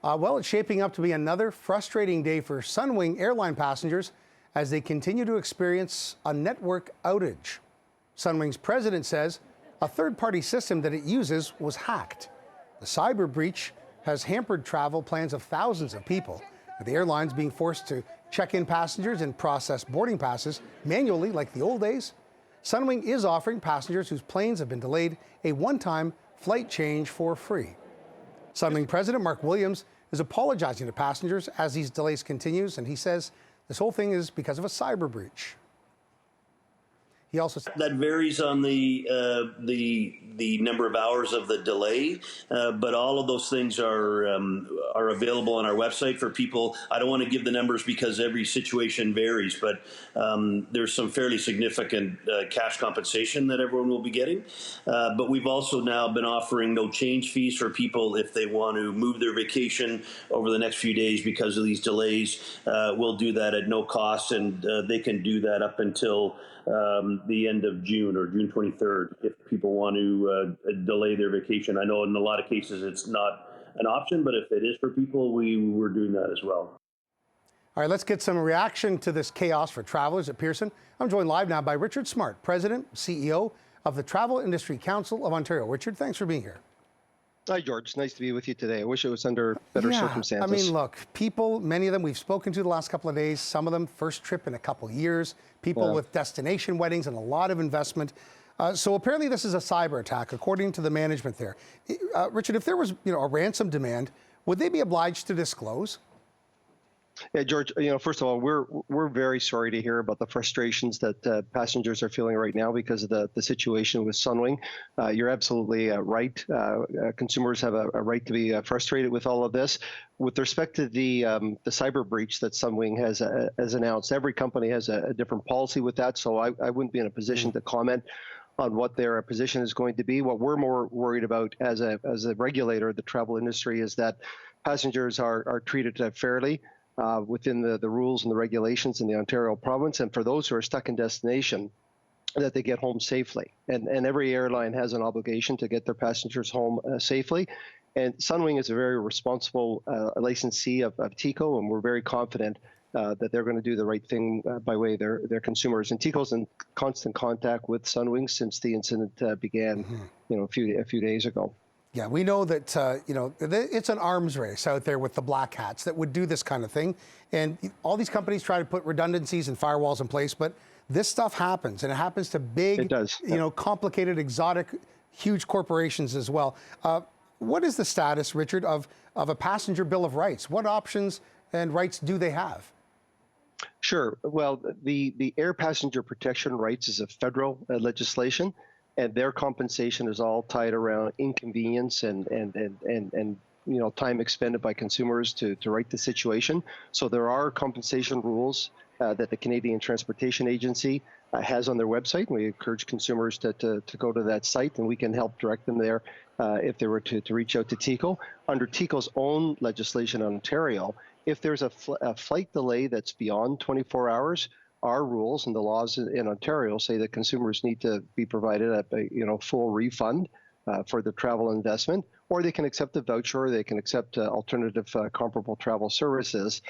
Well, it's shaping up to be another frustrating day for Sunwing airline passengers as they continue to experience a network outage. Sunwing's president says a third-party system that it uses was hacked. The cyber breach has hampered travel plans of thousands of people, with the airlines being forced to check in passengers and process boarding passes manually like the old days. Sunwing is offering passengers whose planes have been delayed a one-time flight change for free. Sunwing President Mark Williams is apologizing to passengers as these delays continues, and he says this whole thing is because of a cyber breach. He also said that varies on the number of hours of the delay, but all of those things are available on our website for people. I don't want to give the numbers because every situation varies, but there's some fairly significant cash compensation that everyone will be getting. But we've also now been offering no change fees for people if they want to move their vacation over the next few days because of these delays. We'll do that at no cost, and they can do that up until the end of June or June 23rd if people want to delay their vacation. I know in a lot of cases it's not an option, but if it is for people, we're doing that as well. All right, let's get some reaction to this chaos for travelers at Pearson. I'm joined live now by Richard Smart, President, CEO of the Travel Industry Council of Ontario. Richard, thanks for being here. Hi, George. Nice to be with you today. I wish it was under better circumstances. I mean, look, people, many of them we've spoken to the last couple of days, some of them first trip in a couple of years, people with destination weddings and a lot of investment. So apparently this is a cyber attack, according to the management there. Richard, if there was a ransom demand, would they be obliged to disclose? Yeah, George, first of all, we're very sorry to hear about the frustrations that passengers are feeling right now because of the situation with Sunwing. You're absolutely right. Consumers have a right to be frustrated with all of this. With respect to the cyber breach that Sunwing has announced, every company has a different policy with that, so I wouldn't be in a position to comment on what their position is going to be. What we're more worried about as a regulator of the travel industry is that passengers are treated fairly within the rules and the regulations in the Ontario province, and for those who are stuck in destination, that they get home safely. And every airline has an obligation to get their passengers home safely. And Sunwing is a very responsible licensee of TECO, and we're very confident that they're going to do the right thing by way of their consumers. And TECO's in constant contact with Sunwing since the incident began, a few days ago. Yeah, we know that, it's an arms race out there with the black hats that would do this kind of thing. And all these companies try to put redundancies and firewalls in place, but this stuff happens, and it happens to big, complicated, exotic, huge corporations as well. What is the status, Richard, of a passenger bill of rights? What options and rights do they have? Sure. Well, the air passenger protection rights is a federal legislation, and their compensation is all tied around inconvenience and time expended by consumers to right the situation. So there are compensation rules that the Canadian Transportation Agency has on their website, and we encourage consumers to go to that site, and we can help direct them there if they were to reach out to TECO. Under TECO's own legislation in Ontario, if there's a flight delay that's beyond 24 hours, our rules and the laws in Ontario say that consumers need to be provided a full refund for the travel investment, or they can accept a voucher, or they can accept alternative comparable travel services.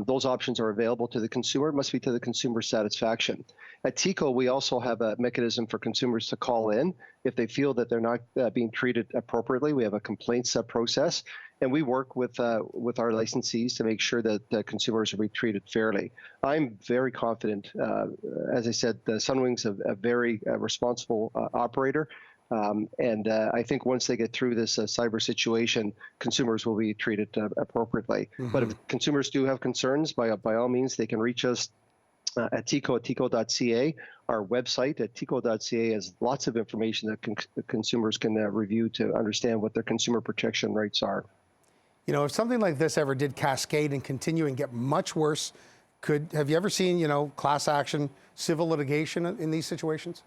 Those options are available to the consumer. It must be to the consumer's satisfaction. At TECO, we also have a mechanism for consumers to call in if they feel that they're not being treated appropriately. We have a complaints process, and we work with our licensees to make sure that consumers are being treated fairly. I'm very confident. As I said, Sunwing's a very responsible operator. And I think once they get through this cyber situation, consumers will be treated appropriately. But if consumers do have concerns, by all means, they can reach us at TECO at teco.ca. Our website at teco.ca has lots of information that consumers can review to understand what their consumer protection rights are. If something like this ever did cascade and continue and get much worse, have you ever seen, class action, civil litigation in these situations?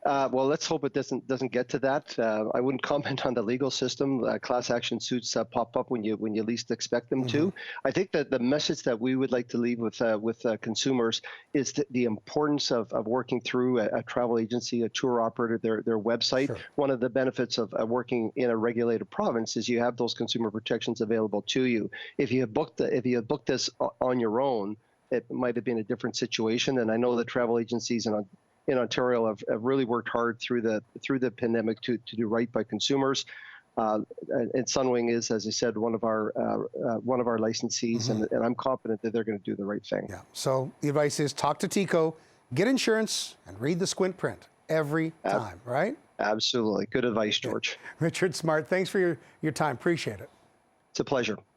Well, let's hope it doesn't get to that. I wouldn't comment on the legal system. Class action suits pop up when you least expect them to. I think that the message that we would like to leave with consumers is the importance of working through a travel agency, a tour operator, their website. Sure. One of the benefits of working in a regulated province is you have those consumer protections available to you. If you have booked this on your own, it might have been a different situation. And I know the travel agencies in Ontario have really worked hard through the pandemic to do right by consumers. And Sunwing is, as I said, one of our licensees, and I'm confident that they're going to do the right thing. Yeah. So the advice is talk to TICO, get insurance, and read the squint print every time, right? Absolutely. Good advice, George. Richard Smart, thanks for your time. Appreciate it. It's a pleasure.